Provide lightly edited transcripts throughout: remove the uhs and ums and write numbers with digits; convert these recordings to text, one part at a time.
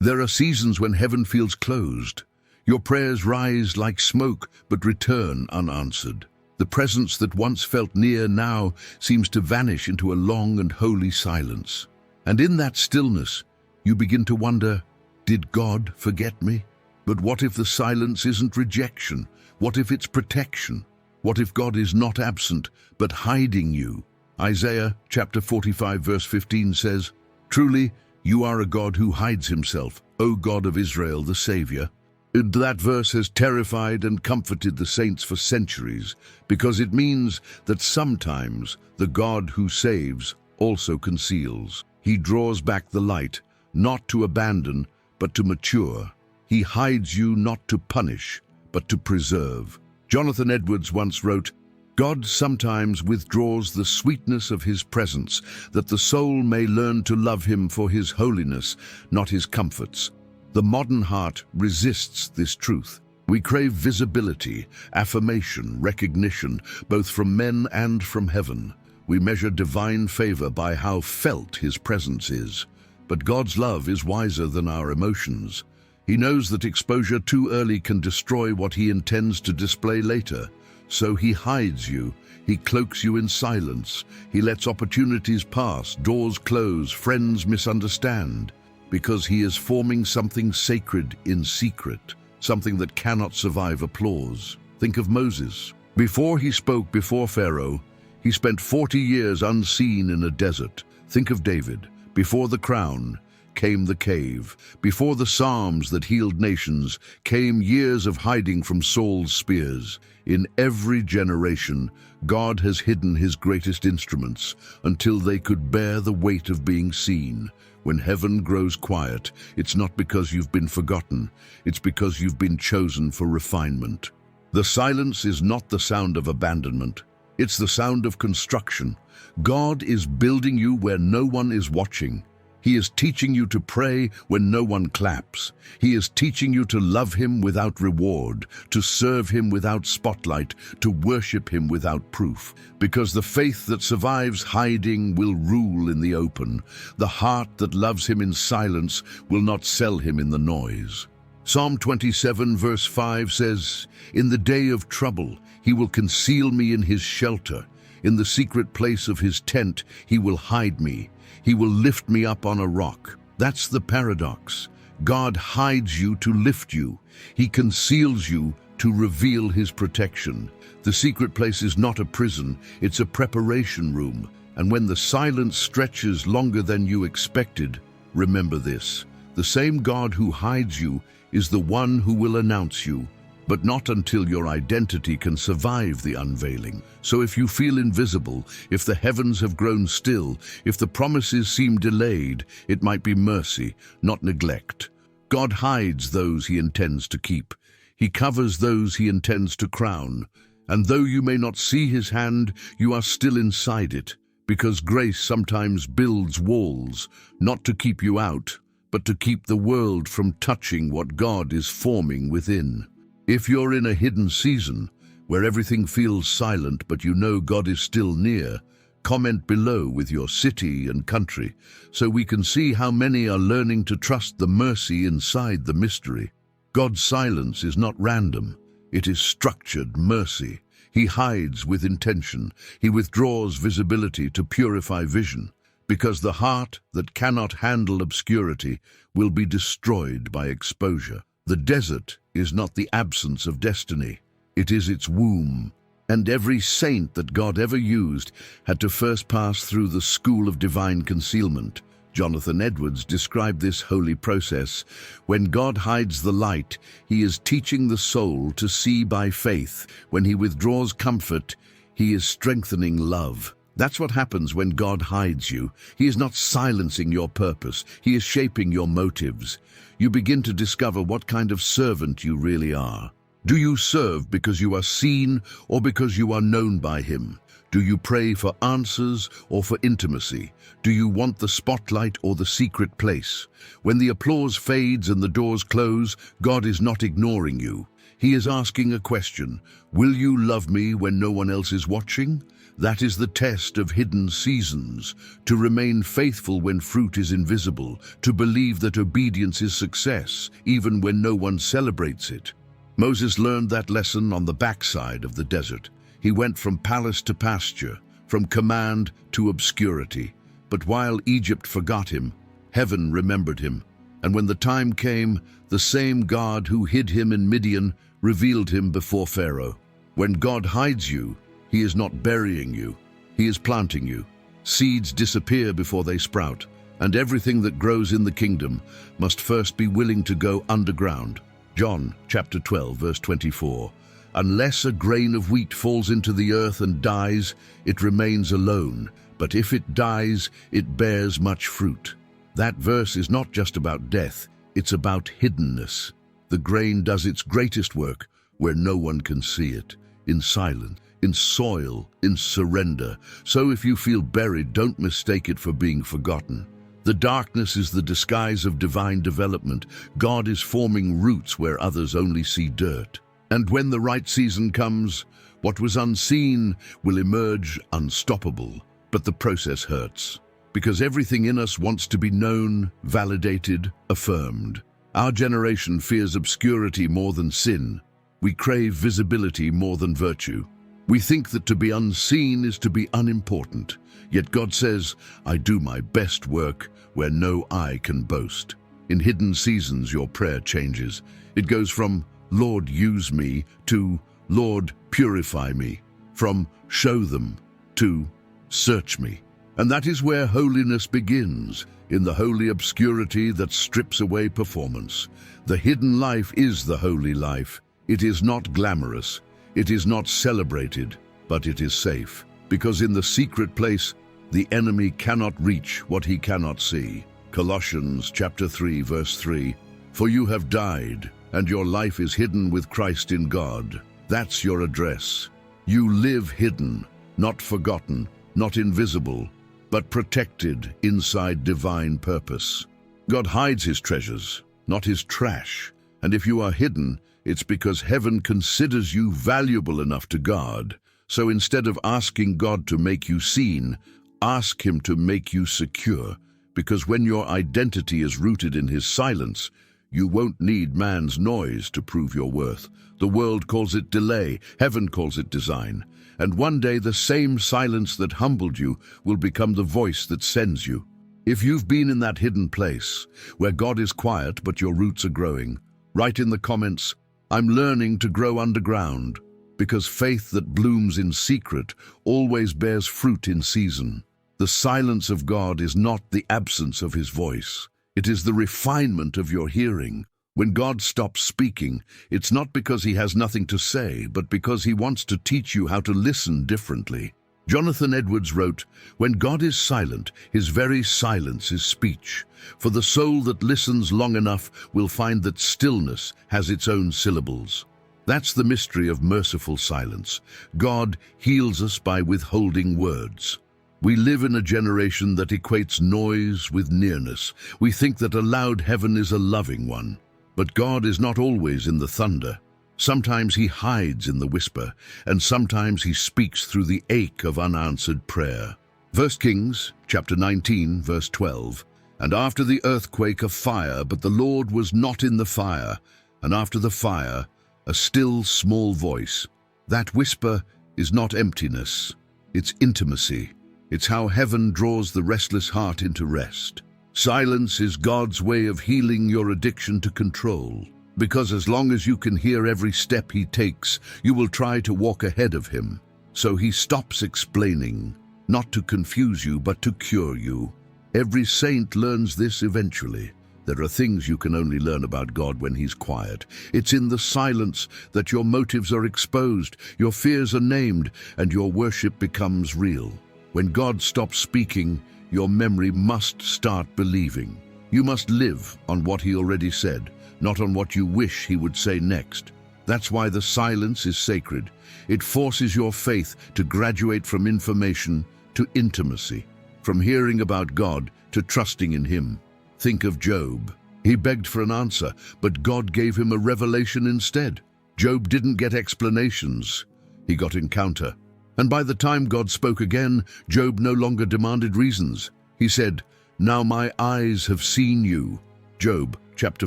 There are seasons when heaven feels closed. Your prayers rise like smoke but return unanswered. The presence that once felt near now seems to vanish into a long and holy silence. And in that stillness, you begin to wonder, did God forget me? But what if the silence isn't rejection? What if it's protection? What if God is not absent, but hiding you? Isaiah chapter 45 verse 15 says, "Truly, you are a God who hides himself, O God of Israel, the Savior." And that verse has terrified and comforted the saints for centuries, because it means that sometimes the God who saves also conceals. He draws back the light, not to abandon, but to mature. He hides you not to punish, but to preserve. Jonathan Edwards once wrote, "God sometimes withdraws the sweetness of his presence, that the soul may learn to love him for his holiness, not his comforts." The modern heart resists this truth. We crave visibility, affirmation, recognition, both from men and from heaven. We measure divine favor by how felt his presence is. But God's love is wiser than our emotions. He knows that exposure too early can destroy what he intends to display later. So he hides you, he cloaks you in silence, he lets opportunities pass, doors close, friends misunderstand, because he is forming something sacred in secret, something that cannot survive applause. Think of Moses. Before he spoke before Pharaoh, he spent 40 years unseen in a desert. Think of David. Before the crown came the cave. Before the Psalms that healed nations came years of hiding from Saul's spears. In every generation, God has hidden his greatest instruments until they could bear the weight of being seen. When heaven grows quiet, it's not because you've been forgotten, it's because you've been chosen for refinement. The silence is not the sound of abandonment, it's the sound of construction. God is building you where no one is watching. He is teaching you to pray when no one claps. He is teaching you to love him without reward, to serve him without spotlight, to worship him without proof. Because the faith that survives hiding will rule in the open. The heart that loves him in silence will not sell him in the noise. Psalm 27 verse 5 says, "In the day of trouble, he will conceal me in his shelter. In the secret place of his tent, he will hide me. He will lift me up on a rock." That's the paradox. God hides you to lift you. He conceals you to reveal his protection. The secret place is not a prison, it's a preparation room. And when the silence stretches longer than you expected, remember this: the same God who hides you is the one who will announce you, but not until your identity can survive the unveiling. So if you feel invisible, if the heavens have grown still, if the promises seem delayed, it might be mercy, not neglect. God hides those he intends to keep. He covers those he intends to crown. And though you may not see his hand, you are still inside it, because grace sometimes builds walls, not to keep you out, but to keep the world from touching what God is forming within. If you're in a hidden season, where everything feels silent but you know God is still near, comment below with your city and country, so we can see how many are learning to trust the mercy inside the mystery. God's silence is not random, it is structured mercy. He hides with intention, he withdraws visibility to purify vision, because the heart that cannot handle obscurity will be destroyed by exposure. The desert is not the absence of destiny, it is its womb. And every saint that God ever used had to first pass through the school of divine concealment. Jonathan Edwards described this holy process. When God hides the light, he is teaching the soul to see by faith. When he withdraws comfort, he is strengthening love. That's what happens when God hides you. He is not silencing your purpose, he is shaping your motives. You begin to discover what kind of servant you really are. Do you serve because you are seen or because you are known by him? Do you pray for answers or for intimacy? Do you want the spotlight or the secret place? When the applause fades and the doors close, God is not ignoring you. He is asking a question. Will you love me when no one else is watching? That is the test of hidden seasons, to remain faithful when fruit is invisible, to believe that obedience is success, even when no one celebrates it. Moses learned that lesson on the backside of the desert. He went from palace to pasture, from command to obscurity. But while Egypt forgot him, heaven remembered him. And when the time came, the same God who hid him in Midian revealed him before Pharaoh. When God hides you, He is not burying you. He is planting you. Seeds disappear before they sprout, and everything that grows in the kingdom must first be willing to go underground. John chapter 12, verse 24. Unless a grain of wheat falls into the earth and dies, it remains alone. But if it dies, it bears much fruit. That verse is not just about death, it's about hiddenness. The grain does its greatest work where no one can see it, in silence, in soil, in surrender. So if you feel buried, don't mistake it for being forgotten. The darkness is the disguise of divine development. God is forming roots where others only see dirt. And when the right season comes, what was unseen will emerge unstoppable. But the process hurts, because everything in us wants to be known, validated, affirmed. Our generation fears obscurity more than sin. We crave visibility more than virtue. We think that to be unseen is to be unimportant. Yet God says, I do my best work where no eye can boast. In hidden seasons, your prayer changes. It goes from, Lord, use me, to, Lord, purify me. From, show them, to, search me. And that is where holiness begins, in the holy obscurity that strips away performance. The hidden life is the holy life. It is not glamorous. It is not celebrated, but it is safe. Because in the secret place, the enemy cannot reach what he cannot see. Colossians chapter 3, verse 3. For you have died, and your life is hidden with Christ in God. That's your address. You live hidden, not forgotten, not invisible, but protected inside divine purpose. God hides his treasures, not his trash. And if you are hidden, it's because heaven considers you valuable enough to guard. So instead of asking God to make you seen, ask him to make you secure. Because when your identity is rooted in his silence, you won't need man's noise to prove your worth. The world calls it delay, heaven calls it design. And one day the same silence that humbled you will become the voice that sends you. If you've been in that hidden place, where God is quiet but your roots are growing, write in the comments, I'm learning to grow underground, because faith that blooms in secret always bears fruit in season. The silence of God is not the absence of his voice. It is the refinement of your hearing. When God stops speaking, it's not because he has nothing to say, but because he wants to teach you how to listen differently. Jonathan Edwards wrote, when God is silent, his very silence is speech. For the soul that listens long enough will find that stillness has its own syllables. That's the mystery of merciful silence. God heals us by withholding words. We live in a generation that equates noise with nearness. We think that a loud heaven is a loving one. But God is not always in the thunder. Sometimes he hides in the whisper, and sometimes he speaks through the ache of unanswered prayer. 1 Kings chapter 19, verse 12. And after the earthquake a fire, but the Lord was not in the fire. And after the fire, a still small voice. That whisper is not emptiness, it's intimacy. It's how heaven draws the restless heart into rest. Silence is God's way of healing your addiction to control. Because as long as you can hear every step he takes, you will try to walk ahead of him. So he stops explaining, not to confuse you, but to cure you. Every saint learns this eventually. There are things you can only learn about God when he's quiet. It's in the silence that your motives are exposed, your fears are named, and your worship becomes real. When God stops speaking, your memory must start believing. You must live on what he already said, not on what you wish he would say next. That's why the silence is sacred. It forces your faith to graduate from information to intimacy, from hearing about God to trusting in him. Think of Job. He begged for an answer, but God gave him a revelation instead. Job didn't get explanations. He got encounter. And by the time God spoke again, Job no longer demanded reasons. He said, "Now my eyes have seen you." Job chapter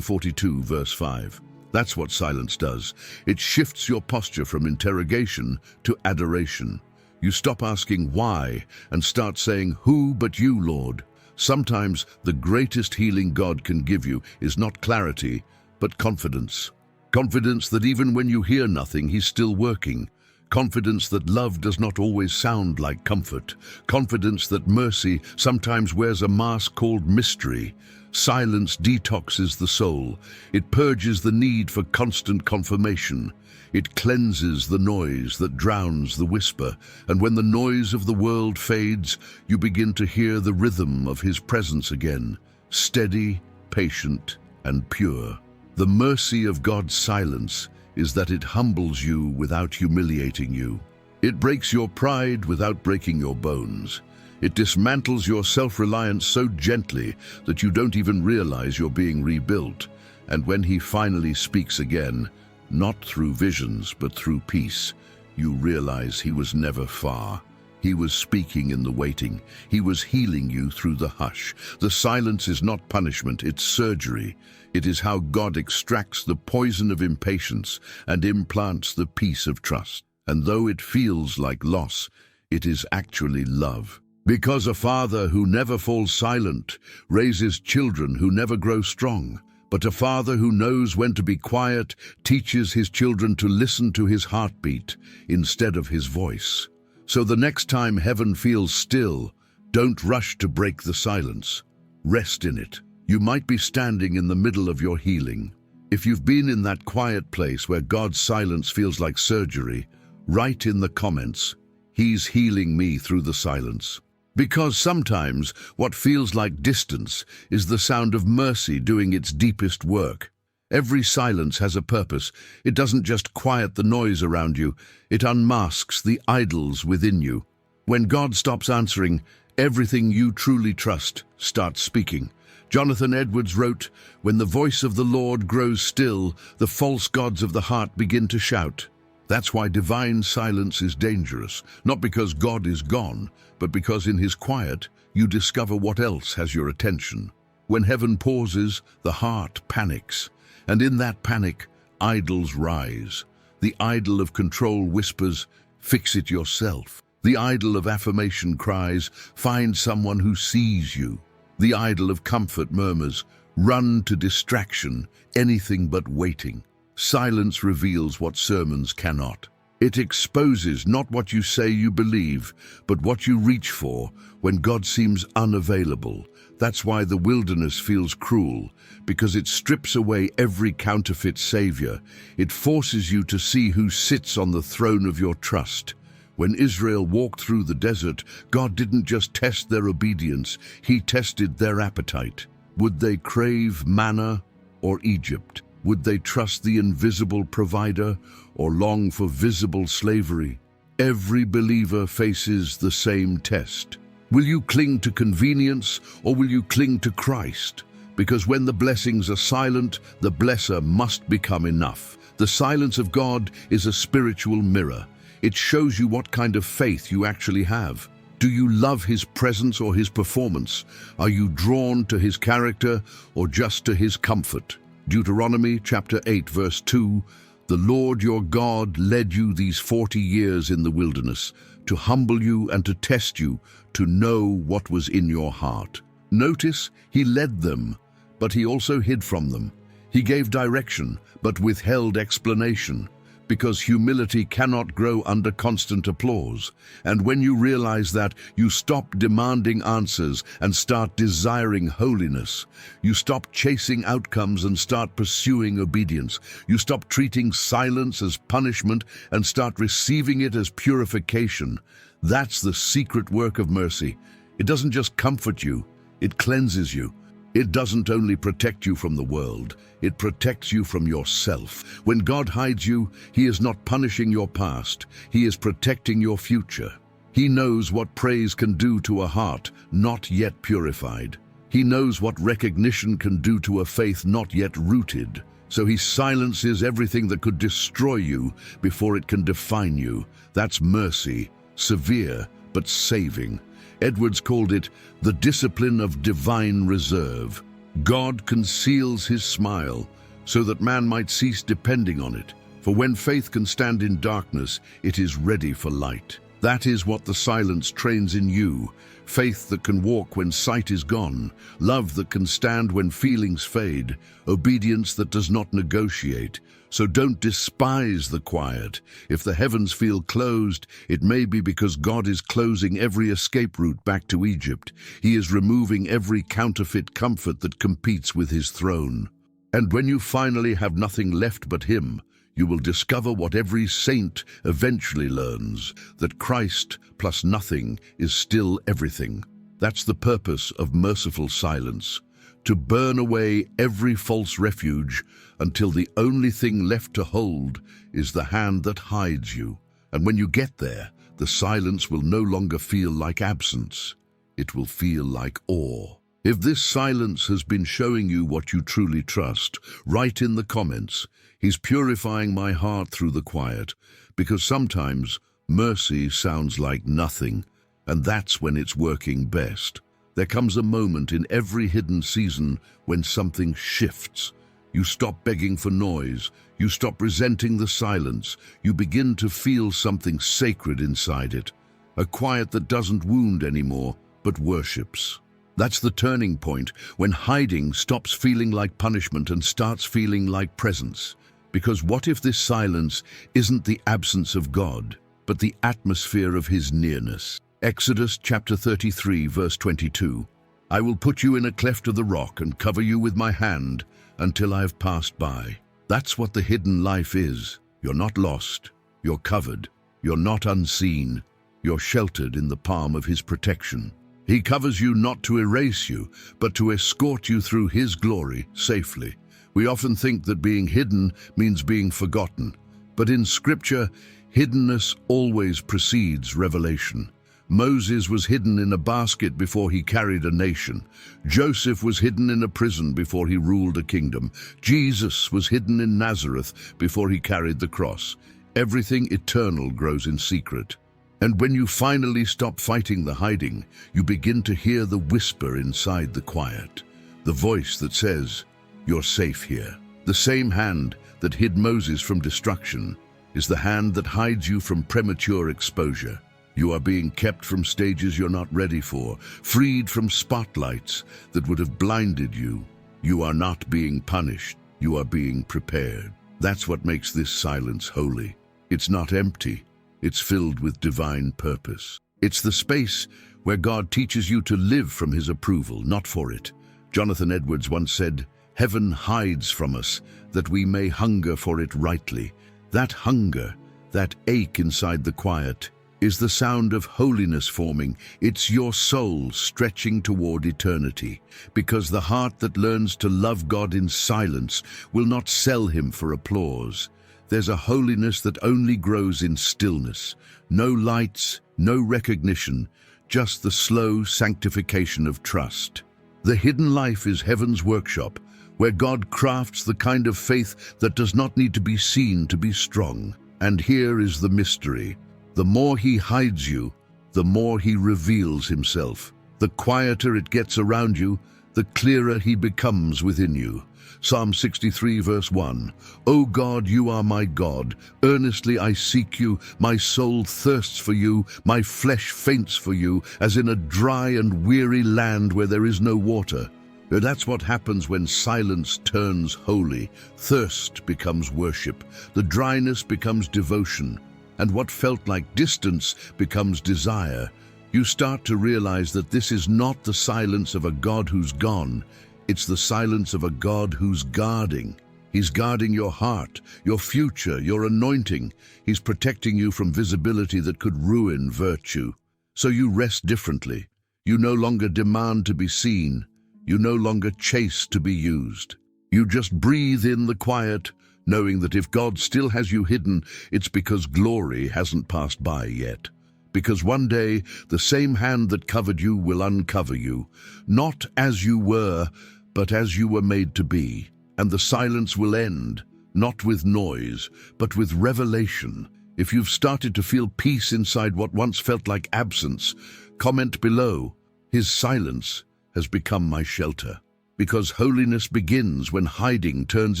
42, verse 5. That's what silence does. It shifts your posture from interrogation to adoration. You stop asking why and start saying, "Who but you, Lord?" Sometimes the greatest healing God can give you is not clarity, but confidence. Confidence that even when you hear nothing, He's still working. Confidence that love does not always sound like comfort. Confidence that mercy sometimes wears a mask called mystery. Silence detoxes the soul. It purges the need for constant confirmation. It cleanses the noise that drowns the whisper. And when the noise of the world fades, you begin to hear the rhythm of His presence again, steady, patient, and pure. The mercy of God's silence is that it humbles you without humiliating you. It breaks your pride without breaking your bones. It dismantles your self-reliance so gently that you don't even realize you're being rebuilt. And when He finally speaks again, not through visions but through peace, you realize He was never far. He was speaking in the waiting. He was healing you through the hush. The silence is not punishment, it's surgery. It is how God extracts the poison of impatience and implants the peace of trust. And though it feels like loss, it is actually love. Because a father who never falls silent raises children who never grow strong. But a father who knows when to be quiet teaches his children to listen to his heartbeat instead of his voice. So the next time heaven feels still, don't rush to break the silence. Rest in it. You might be standing in the middle of your healing. If you've been in that quiet place where God's silence feels like surgery, write in the comments, "He's healing me through the silence." Because sometimes what feels like distance is the sound of mercy doing its deepest work. Every silence has a purpose. It doesn't just quiet the noise around you, it unmasks the idols within you. When God stops answering, everything you truly trust starts speaking. Jonathan Edwards wrote, "When the voice of the Lord grows still, the false gods of the heart begin to shout." That's why divine silence is dangerous, not because God is gone, but because in His quiet you discover what else has your attention. When heaven pauses, the heart panics, and in that panic, idols rise. The idol of control whispers, "Fix it yourself." The idol of affirmation cries, "Find someone who sees you." The idol of comfort murmurs, "Run to distraction, anything but waiting." Silence reveals what sermons cannot. It exposes not what you say you believe, but what you reach for when God seems unavailable. That's why the wilderness feels cruel, because it strips away every counterfeit savior. It forces you to see who sits on the throne of your trust. When Israel walked through the desert, God didn't just test their obedience, He tested their appetite. Would they crave manna or Egypt? Would they trust the invisible provider or long for visible slavery? Every believer faces the same test. Will you cling to convenience or will you cling to Christ? Because when the blessings are silent, the blesser must become enough. The silence of God is a spiritual mirror. It shows you what kind of faith you actually have. Do you love His presence or His performance? Are you drawn to His character or just to His comfort? Deuteronomy chapter 8 verse 2, "The Lord your God led you these 40 years in the wilderness, to humble you and to test you, to know what was in your heart." Notice, He led them, but He also hid from them. He gave direction, but withheld explanation. Because humility cannot grow under constant applause. And when you realize that, you stop demanding answers and start desiring holiness. You stop chasing outcomes and start pursuing obedience. You stop treating silence as punishment and start receiving it as purification. That's the secret work of mercy. It doesn't just comfort you, it cleanses you. It doesn't only protect you from the world, it protects you from yourself. When God hides you, He is not punishing your past, He is protecting your future. He knows what praise can do to a heart not yet purified. He knows what recognition can do to a faith not yet rooted. So He silences everything that could destroy you before it can define you. That's mercy, severe but saving. Edwards called it the discipline of divine reserve. God conceals his smile so that man might cease depending on it. For when faith can stand in darkness, it is ready for light. That is what the silence trains in you. Faith that can walk when sight is gone, love that can stand when feelings fade, obedience that does not negotiate. So don't despise the quiet. If the heavens feel closed, it may be because God is closing every escape route back to Egypt. He is removing every counterfeit comfort that competes with his throne. And when you finally have nothing left but him, you will discover what every saint eventually learns, that Christ plus nothing is still everything. That's the purpose of merciful silence, to burn away every false refuge until the only thing left to hold is the hand that hides you. And when you get there, the silence will no longer feel like absence. It will feel like awe. If this silence has been showing you what you truly trust, write in the comments. He's purifying my heart through the quiet, because sometimes mercy sounds like nothing, and that's when it's working best. There comes a moment in every hidden season when something shifts. You stop begging for noise, you stop resenting the silence, you begin to feel something sacred inside it, a quiet that doesn't wound anymore, but worships. That's the turning point, when hiding stops feeling like punishment and starts feeling like presence. Because what if this silence isn't the absence of God, but the atmosphere of his nearness? Exodus chapter 33, verse 22. I will put you in a cleft of the rock and cover you with my hand until I have passed by. That's what the hidden life is. You're not lost. You're covered. You're not unseen. You're sheltered in the palm of his protection. He covers you not to erase you, but to escort you through his glory safely. We often think that being hidden means being forgotten, but in Scripture, hiddenness always precedes revelation. Moses was hidden in a basket before he carried a nation. Joseph was hidden in a prison before he ruled a kingdom. Jesus was hidden in Nazareth before he carried the cross. Everything eternal grows in secret. And when you finally stop fighting the hiding, you begin to hear the whisper inside the quiet, the voice that says, "You're safe here." The same hand that hid Moses from destruction is the hand that hides you from premature exposure. You are being kept from stages you're not ready for, freed from spotlights that would have blinded you. You are not being punished, you are being prepared. That's what makes this silence holy. It's not empty, it's filled with divine purpose. It's the space where God teaches you to live from his approval, not for it. Jonathan Edwards once said, "Heaven hides from us that we may hunger for it rightly." That hunger, that ache inside the quiet, is the sound of holiness forming. It's your soul stretching toward eternity, because the heart that learns to love God in silence will not sell him for applause. There's a holiness that only grows in stillness. No lights, no recognition, just the slow sanctification of trust. The hidden life is heaven's workshop, where God crafts the kind of faith that does not need to be seen to be strong. And here is the mystery. The more he hides you, the more he reveals himself. The quieter it gets around you, the clearer he becomes within you. Psalm 63 verse 1. O God, you are my God. Earnestly I seek you. My soul thirsts for you. My flesh faints for you, as in a dry and weary land where there is no water. That's what happens when silence turns holy. Thirst becomes worship. The dryness becomes devotion. And what felt like distance becomes desire. You start to realize that this is not the silence of a God who's gone. It's the silence of a God who's guarding. He's guarding your heart, your future, your anointing. He's protecting you from visibility that could ruin virtue. So you rest differently. You no longer demand to be seen. You no longer chase to be used. You just breathe in the quiet, knowing that if God still has you hidden, it's because glory hasn't passed by yet. Because one day, the same hand that covered you will uncover you, not as you were, but as you were made to be. And the silence will end, not with noise, but with revelation. If you've started to feel peace inside what once felt like absence, comment below. His silence has become my shelter. Because holiness begins when hiding turns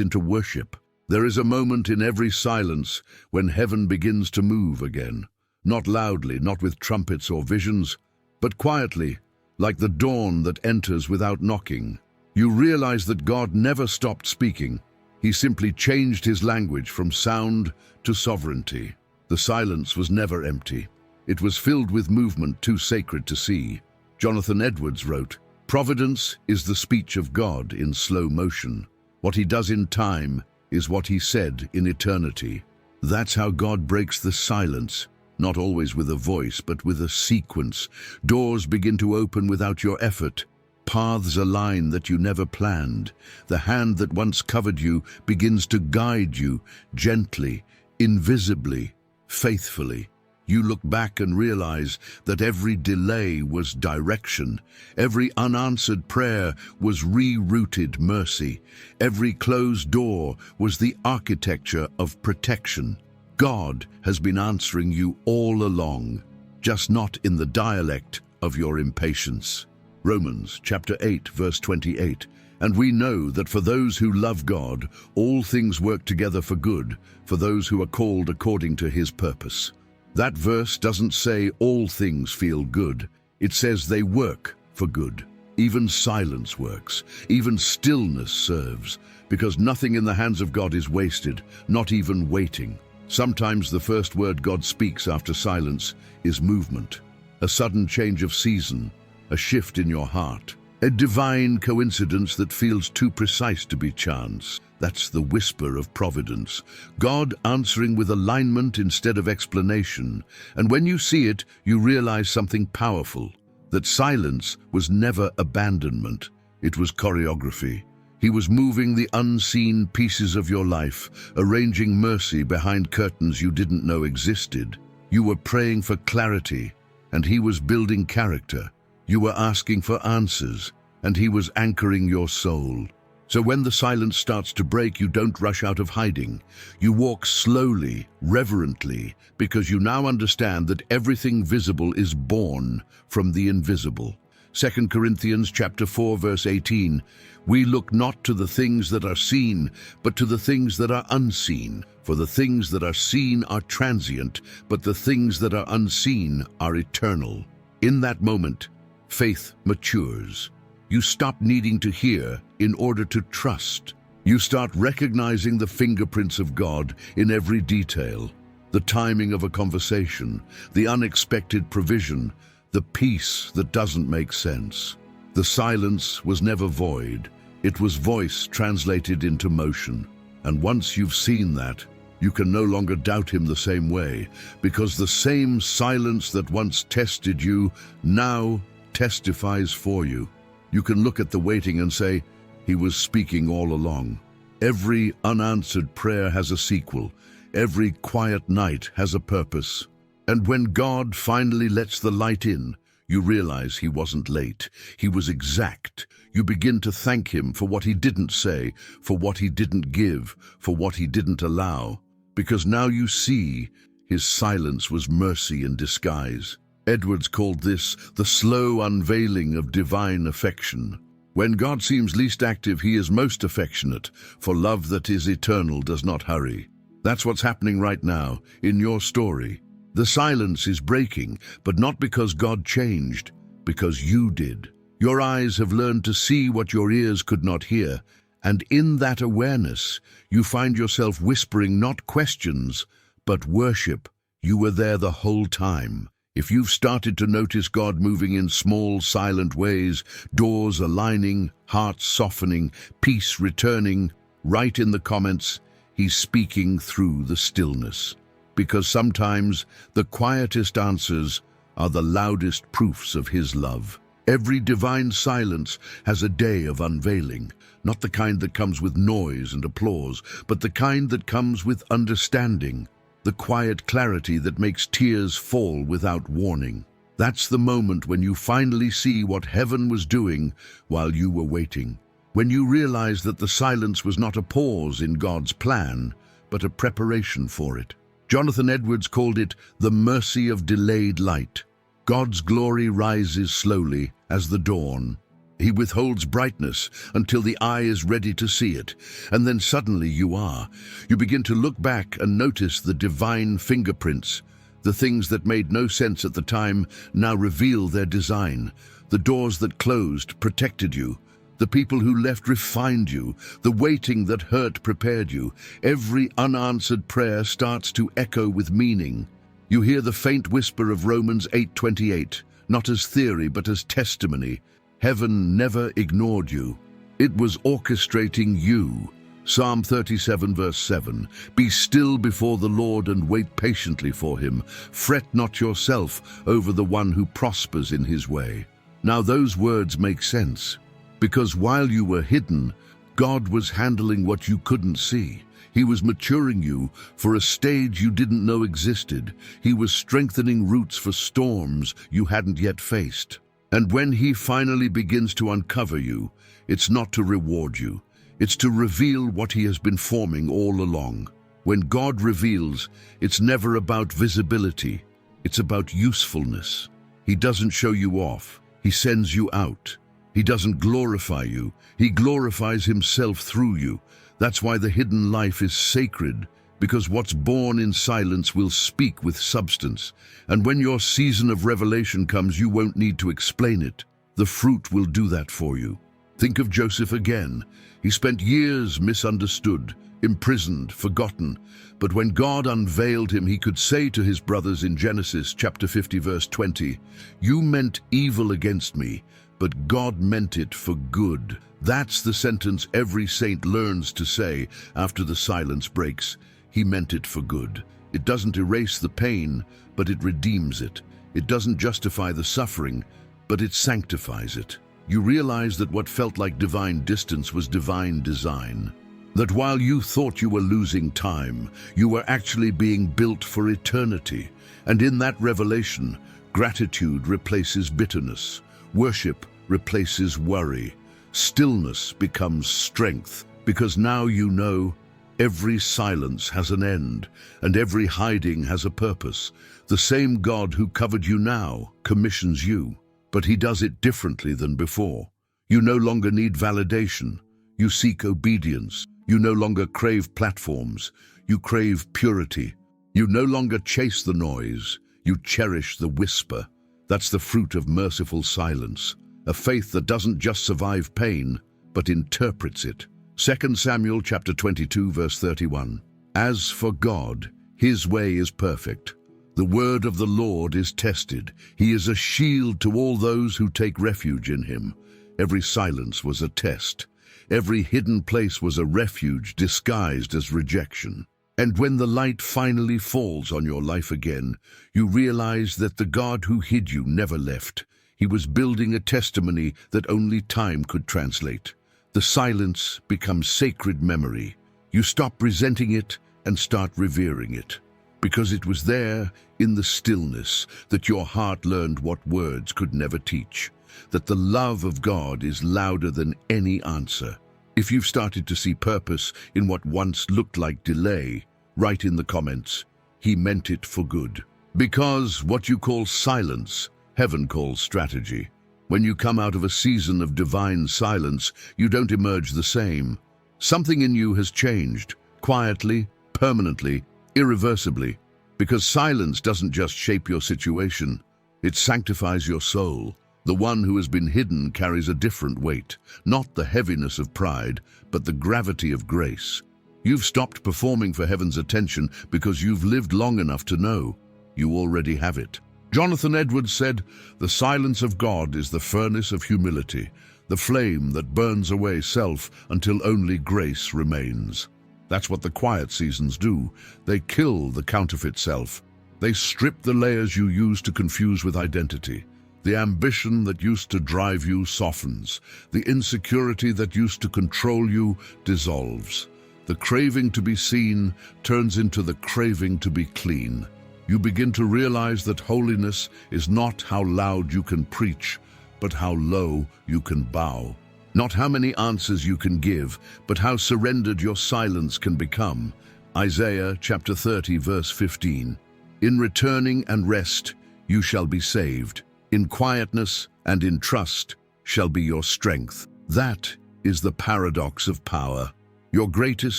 into worship. There is a moment in every silence when heaven begins to move again. Not loudly, not with trumpets or visions, but quietly, like the dawn that enters without knocking. You realize that God never stopped speaking. He simply changed his language from sound to sovereignty. The silence was never empty. It was filled with movement too sacred to see. Jonathan Edwards wrote, "Providence is the speech of God in slow motion. What he does in time is what he said in eternity." That's how God breaks the silence, not always with a voice, but with a sequence. Doors begin to open without your effort. Paths align that you never planned. The hand that once covered you begins to guide you gently, invisibly, faithfully. You look back and realize that every delay was direction. Every unanswered prayer was rerouted mercy. Every closed door was the architecture of protection. God has been answering you all along, just not in the dialect of your impatience. Romans chapter 8, verse 28. And we know that for those who love God, all things work together for good, for those who are called according to his purpose. That verse doesn't say all things feel good. It says they work for good. Even silence works. Even stillness serves, because nothing in the hands of God is wasted, not even waiting. Sometimes the first word God speaks after silence is movement, a sudden change of season, a shift in your heart, a divine coincidence that feels too precise to be chance. That's the whisper of providence. God answering with alignment instead of explanation. And when you see it, you realize something powerful, that silence was never abandonment. It was choreography. He was moving the unseen pieces of your life, arranging mercy behind curtains you didn't know existed. You were praying for clarity, and he was building character. You were asking for answers, and he was anchoring your soul. So when the silence starts to break, you don't rush out of hiding. You walk slowly, reverently, because you now understand that everything visible is born from the invisible. 2 Corinthians chapter 4, verse 18, "We look not to the things that are seen, but to the things that are unseen. For the things that are seen are transient, but the things that are unseen are eternal." In that moment, faith matures. You stop needing to hear in order to trust. You start recognizing the fingerprints of God in every detail, the timing of a conversation, the unexpected provision, the peace that doesn't make sense. The silence was never void. It was voice translated into motion. And once you've seen that, you can no longer doubt him the same way, because the same silence that once tested you now testifies for you. You can look at the waiting and say, he was speaking all along. Every unanswered prayer has a sequel. Every quiet night has a purpose. And when God finally lets the light in, you realize he wasn't late. He was exact. You begin to thank him for what he didn't say, for what he didn't give, for what he didn't allow. Because now you see his silence was mercy in disguise. Edwards called this the slow unveiling of divine affection. When God seems least active, he is most affectionate, for love that is eternal does not hurry. That's what's happening right now in your story. The silence is breaking, but not because God changed, because you did. Your eyes have learned to see what your ears could not hear, and in that awareness, you find yourself whispering not questions, but worship. You were there the whole time. If you've started to notice God moving in small, silent ways, doors aligning, hearts softening, peace returning, write in the comments, he's speaking through the stillness. Because sometimes the quietest answers are the loudest proofs of his love. Every divine silence has a day of unveiling, not the kind that comes with noise and applause, but the kind that comes with understanding. The quiet clarity that makes tears fall without warning. That's the moment when you finally see what heaven was doing while you were waiting. When you realize that the silence was not a pause in God's plan, but a preparation for it. Jonathan Edwards called it the mercy of delayed light. God's glory rises slowly as the dawn. He withholds brightness until the eye is ready to see it, and then suddenly you are. You begin to look back and notice the divine fingerprints. The things that made no sense at the time now reveal their design. The doors that closed protected you. The people who left refined you. The waiting that hurt prepared you. Every unanswered prayer starts to echo with meaning. You hear the faint whisper of Romans 8:28, not as theory but as testimony. Heaven never ignored you. It was orchestrating you. Psalm 37 verse 7, "Be still before the Lord and wait patiently for him. Fret not yourself over the one who prospers in his way." Now those words make sense, because while you were hidden, God was handling what you couldn't see. He was maturing you for a stage you didn't know existed. He was strengthening roots for storms you hadn't yet faced. And when he finally begins to uncover you, it's not to reward you. It's to reveal what he has been forming all along. When God reveals, it's never about visibility. It's about usefulness. He doesn't show you off. He sends you out. He doesn't glorify you. He glorifies himself through you. That's why the hidden life is sacred, because what's born in silence will speak with substance. And when your season of revelation comes, you won't need to explain it. The fruit will do that for you. Think of Joseph again. He spent years misunderstood, imprisoned, forgotten. But when God unveiled him, he could say to his brothers in Genesis chapter 50 verse 20, "You meant evil against me, but God meant it for good." That's the sentence every saint learns to say after the silence breaks. He meant it for good. It doesn't erase the pain, but it redeems it. It doesn't justify the suffering, but it sanctifies it. You realize that what felt like divine distance was divine design. That while you thought you were losing time, you were actually being built for eternity. And in that revelation, gratitude replaces bitterness. Worship replaces worry. Stillness becomes strength, because now you know every silence has an end, and every hiding has a purpose. The same God who covered you now commissions you, but he does it differently than before. You no longer need validation. You seek obedience. You no longer crave platforms. You crave purity. You no longer chase the noise. You cherish the whisper. That's the fruit of merciful silence. A faith that doesn't just survive pain, but interprets it. 2 Samuel chapter 22 verse 31. As for God, his way is perfect. The word of the Lord is tested. He is a shield to all those who take refuge in him. Every silence was a test. Every hidden place was a refuge disguised as rejection. And when the light finally falls on your life again, you realize that the God who hid you never left. He was building a testimony that only time could translate. The silence becomes sacred memory. You stop resenting it and start revering it. Because it was there, in the stillness, that your heart learned what words could never teach. That the love of God is louder than any answer. If you've started to see purpose in what once looked like delay, write in the comments, "He meant it for good." Because what you call silence, heaven calls strategy. When you come out of a season of divine silence, you don't emerge the same. Something in you has changed, quietly, permanently, irreversibly. Because silence doesn't just shape your situation, it sanctifies your soul. The one who has been hidden carries a different weight, not the heaviness of pride, but the gravity of grace. You've stopped performing for heaven's attention because you've lived long enough to know you already have it. Jonathan Edwards said, "The silence of God is the furnace of humility, the flame that burns away self until only grace remains." That's what the quiet seasons do. They kill the counterfeit self. They strip the layers you use to confuse with identity. The ambition that used to drive you softens. The insecurity that used to control you dissolves. The craving to be seen turns into the craving to be clean. You begin to realize that holiness is not how loud you can preach, but how low you can bow. Not how many answers you can give, but how surrendered your silence can become. Isaiah chapter 30, verse 15. In returning and rest you shall be saved. In quietness and in trust shall be your strength. That is the paradox of power. Your greatest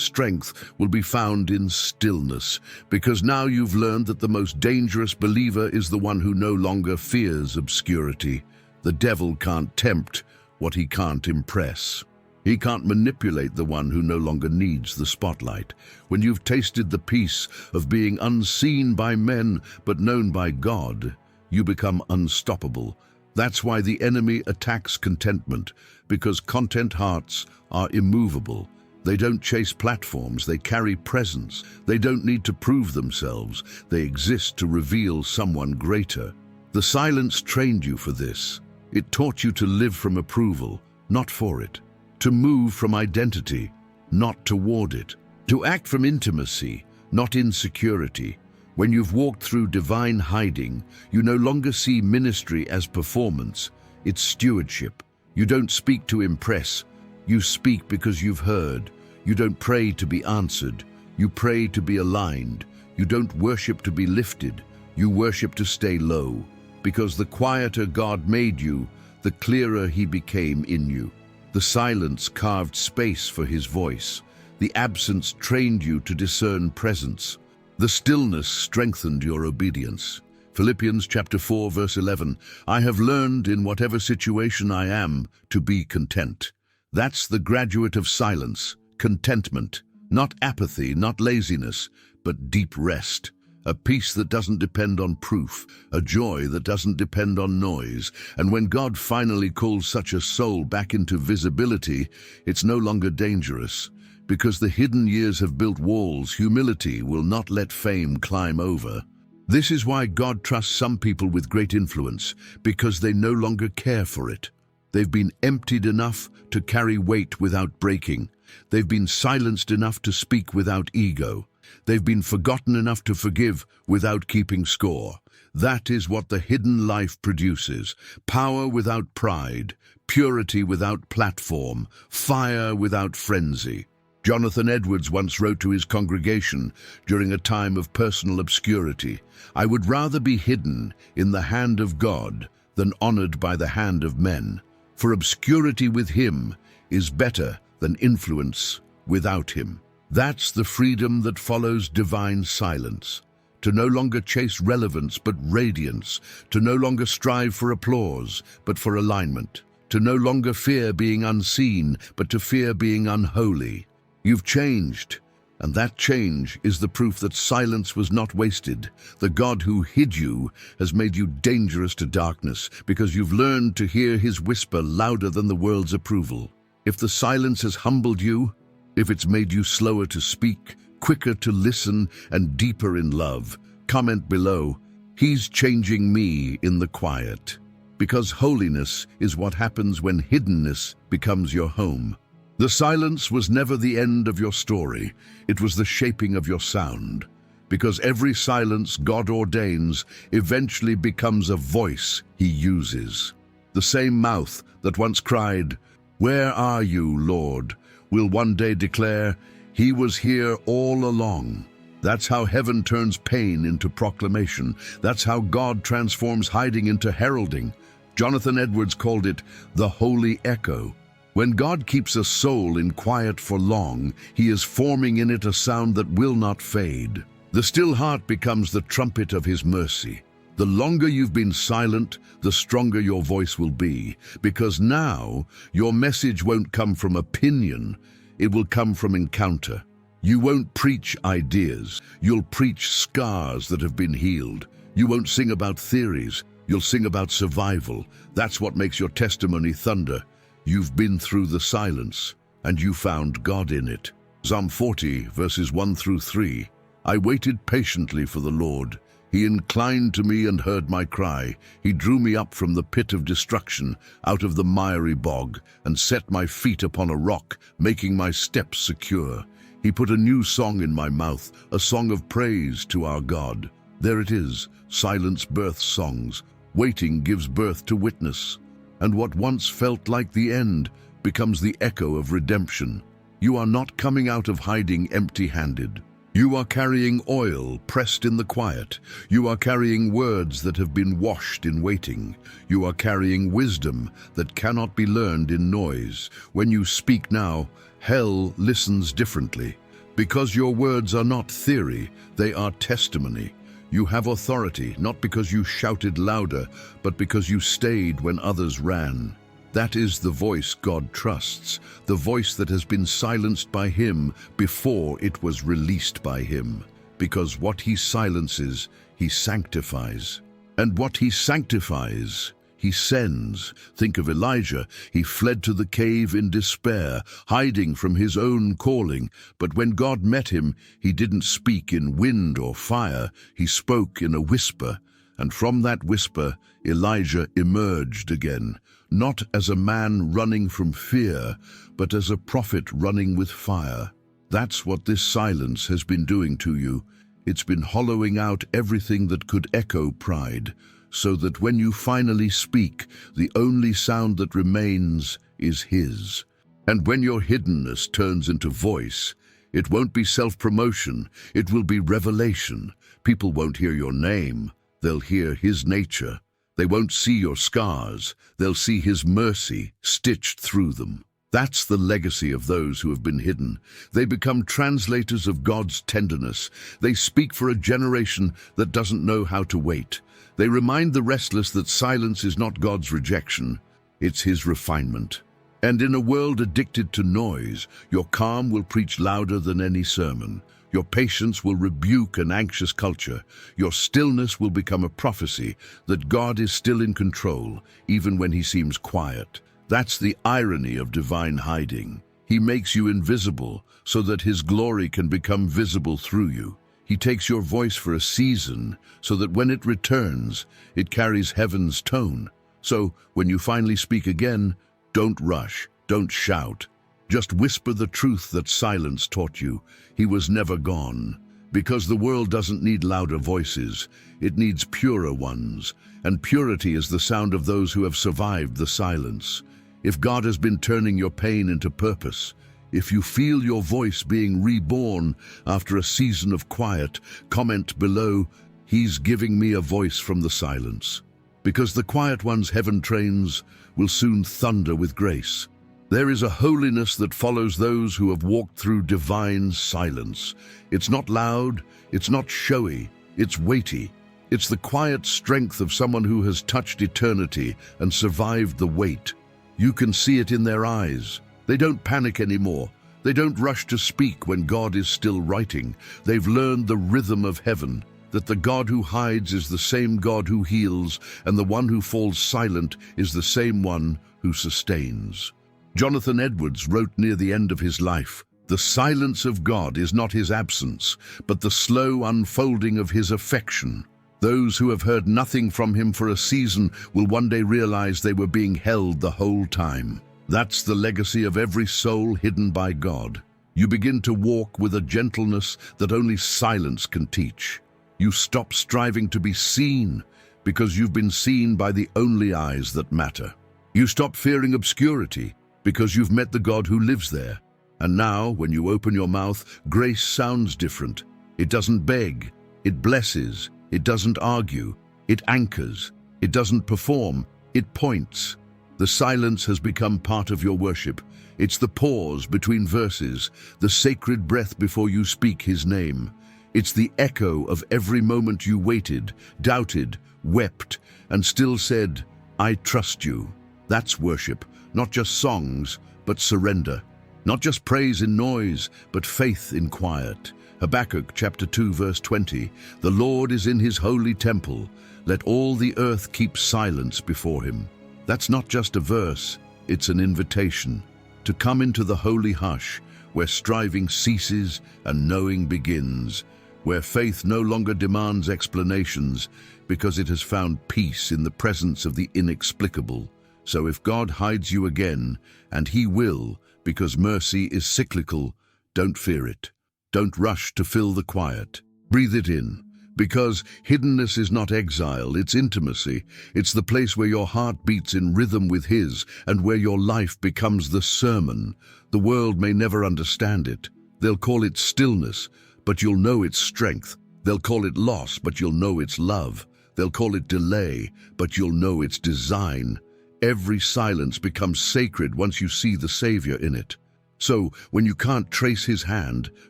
strength will be found in stillness, because now you've learned that the most dangerous believer is the one who no longer fears obscurity. The devil can't tempt what he can't impress. He can't manipulate the one who no longer needs the spotlight. When you've tasted the peace of being unseen by men but known by God, you become unstoppable. That's why the enemy attacks contentment, because content hearts are immovable. They don't chase platforms, they carry presence. They don't need to prove themselves, they exist to reveal someone greater. The silence trained you for this. It taught you to live from approval, not for it. To move from identity, not toward it. To act from intimacy, not insecurity. When you've walked through divine hiding, you no longer see ministry as performance, it's stewardship. You don't speak to impress, you speak because you've heard. You don't pray to be answered, you pray to be aligned. You don't worship to be lifted, you worship to stay low. Because the quieter God made you, the clearer He became in you. The silence carved space for His voice. The absence trained you to discern presence. The stillness strengthened your obedience. Philippians chapter 4, verse 11, I have learned in whatever situation I am to be content. That's the graduate of silence. Contentment, not apathy, not laziness, but deep rest. A peace that doesn't depend on proof, a joy that doesn't depend on noise. And when God finally calls such a soul back into visibility, it's no longer dangerous. Because the hidden years have built walls, humility will not let fame climb over. This is why God trusts some people with great influence, because they no longer care for it. They've been emptied enough to carry weight without breaking. They've been silenced enough to speak without ego. They've been forgotten enough to forgive without keeping score. That is what the hidden life produces. Power without pride, purity without platform, fire without frenzy. Jonathan Edwards once wrote to his congregation during a time of personal obscurity, I would rather be hidden in the hand of God than honored by the hand of men. For obscurity with Him is better than influence without Him. That's the freedom that follows divine silence. To no longer chase relevance but radiance. To no longer strive for applause but for alignment. To no longer fear being unseen but to fear being unholy. You've changed, and that change is the proof that silence was not wasted. The God who hid you has made you dangerous to darkness because you've learned to hear His whisper louder than the world's approval. If the silence has humbled you, if it's made you slower to speak, quicker to listen, and deeper in love, comment below, He's changing me in the quiet. Because holiness is what happens when hiddenness becomes your home. The silence was never the end of your story, it was the shaping of your sound. Because every silence God ordains eventually becomes a voice He uses. The same mouth that once cried, "Where are you, Lord?" will one day declare, "He was here all along." That's how heaven turns pain into proclamation. That's how God transforms hiding into heralding. Jonathan Edwards called it the holy echo. When God keeps a soul in quiet for long, He is forming in it a sound that will not fade. The still heart becomes the trumpet of His mercy. The longer you've been silent, the stronger your voice will be, because now your message won't come from opinion, it will come from encounter. You won't preach ideas, you'll preach scars that have been healed. You won't sing about theories, you'll sing about survival. That's what makes your testimony thunder. You've been through the silence, and you found God in it. Psalm 40, verses 1 through 3. I waited patiently for the Lord. He inclined to me and heard my cry. He drew me up from the pit of destruction, out of the miry bog, and set my feet upon a rock, making my steps secure. He put a new song in my mouth, a song of praise to our God. There it is, silence births songs. Waiting gives birth to witness. And what once felt like the end becomes the echo of redemption. You are not coming out of hiding empty-handed. You are carrying oil pressed in the quiet. You are carrying words that have been washed in waiting. You are carrying wisdom that cannot be learned in noise. When you speak now, hell listens differently. Because your words are not theory, they are testimony. You have authority, not because you shouted louder, but because you stayed when others ran. That is the voice God trusts, the voice that has been silenced by Him before it was released by Him. Because what He silences, He sanctifies. And what He sanctifies, He sends. Think of Elijah. He fled to the cave in despair, hiding from his own calling. But when God met him, He didn't speak in wind or fire. He spoke in a whisper. And from that whisper, Elijah emerged again. Not as a man running from fear, but as a prophet running with fire. That's what this silence has been doing to you. It's been hollowing out everything that could echo pride, so that when you finally speak, the only sound that remains is His. And when your hiddenness turns into voice, it won't be self-promotion, it will be revelation. People won't hear your name, they'll hear His nature. They won't see your scars, they'll see His mercy stitched through them. That's the legacy of those who have been hidden. They become translators of God's tenderness. They speak for a generation that doesn't know how to wait. They remind the restless that silence is not God's rejection, it's His refinement. And in a world addicted to noise, your calm will preach louder than any sermon. Your patience will rebuke an anxious culture. Your stillness will become a prophecy that God is still in control, even when He seems quiet. That's the irony of divine hiding. He makes you invisible so that His glory can become visible through you. He takes your voice for a season so that when it returns, it carries heaven's tone. So when you finally speak again, don't rush, don't shout. Just whisper the truth that silence taught you. He was never gone. Because the world doesn't need louder voices, it needs purer ones. And purity is the sound of those who have survived the silence. If God has been turning your pain into purpose, if you feel your voice being reborn after a season of quiet, comment below, He's giving me a voice from the silence. Because the quiet ones heaven trains will soon thunder with grace. There is a holiness that follows those who have walked through divine silence. It's not loud, it's not showy, it's weighty. It's the quiet strength of someone who has touched eternity and survived the weight. You can see it in their eyes. They don't panic anymore. They don't rush to speak when God is still writing. They've learned the rhythm of heaven, that the God who hides is the same God who heals, and the one who falls silent is the same one who sustains. Jonathan Edwards wrote near the end of his life, "The silence of God is not His absence, but the slow unfolding of His affection. Those who have heard nothing from Him for a season will one day realize they were being held the whole time." That's the legacy of every soul hidden by God. You begin to walk with a gentleness that only silence can teach. You stop striving to be seen because you've been seen by the only eyes that matter. You stop fearing obscurity because you've met the God who lives there. And now, when you open your mouth, grace sounds different. It doesn't beg, it blesses. It doesn't argue, it anchors. It doesn't perform, it points. The silence has become part of your worship. It's the pause between verses, the sacred breath before you speak His name. It's the echo of every moment you waited, doubted, wept, and still said, "I trust you." That's worship, not just songs, but surrender. Not just praise in noise, but faith in quiet. Habakkuk chapter 2 verse 20, "The Lord is in His holy temple. Let all the earth keep silence before Him." That's not just a verse, it's an invitation to come into the holy hush where striving ceases and knowing begins, where faith no longer demands explanations because it has found peace in the presence of the inexplicable. So if God hides you again, and He will, because mercy is cyclical, don't fear it. Don't rush to fill the quiet. Breathe it in, because hiddenness is not exile, it's intimacy. It's the place where your heart beats in rhythm with His and where your life becomes the sermon. The world may never understand it. They'll call it stillness, but you'll know its strength. They'll call it loss, but you'll know it's love. They'll call it delay, but you'll know it's design. Every silence becomes sacred once you see the Savior in it. So, when you can't trace his hand,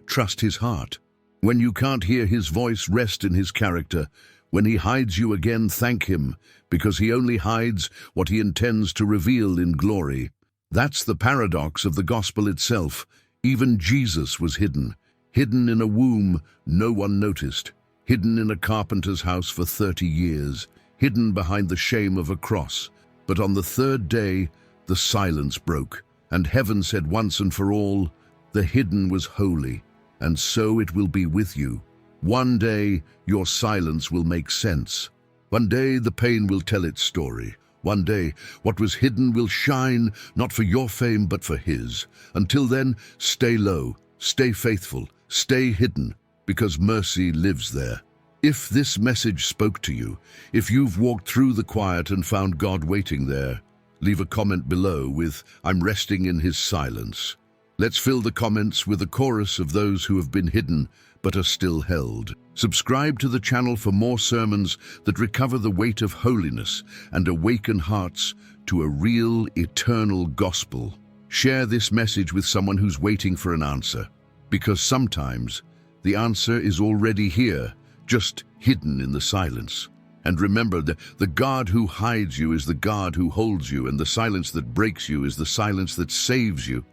trust his heart. When you can't hear his voice, rest in his character. When he hides you again, thank him, because he only hides what he intends to reveal in glory. That's the paradox of the gospel itself. Even Jesus was hidden. Hidden in a womb no one noticed. Hidden in a carpenter's house for 30 years. Hidden behind the shame of a cross. But on the third day, the silence broke, and heaven said once and for all, the hidden was holy, and so it will be with you. One day, your silence will make sense. One day, the pain will tell its story. One day, what was hidden will shine, not for your fame, but for his. Until then, stay low, stay faithful, stay hidden, because mercy lives there. If this message spoke to you, if you've walked through the quiet and found God waiting there, leave a comment below with, "I'm resting in his silence." Let's fill the comments with a chorus of those who have been hidden but are still held. Subscribe to the channel for more sermons that recover the weight of holiness and awaken hearts to a real, eternal gospel. Share this message with someone who's waiting for an answer, because sometimes the answer is already here, just hidden in the silence. And remember that the God who hides you is the God who holds you, and the silence that breaks you is the silence that saves you.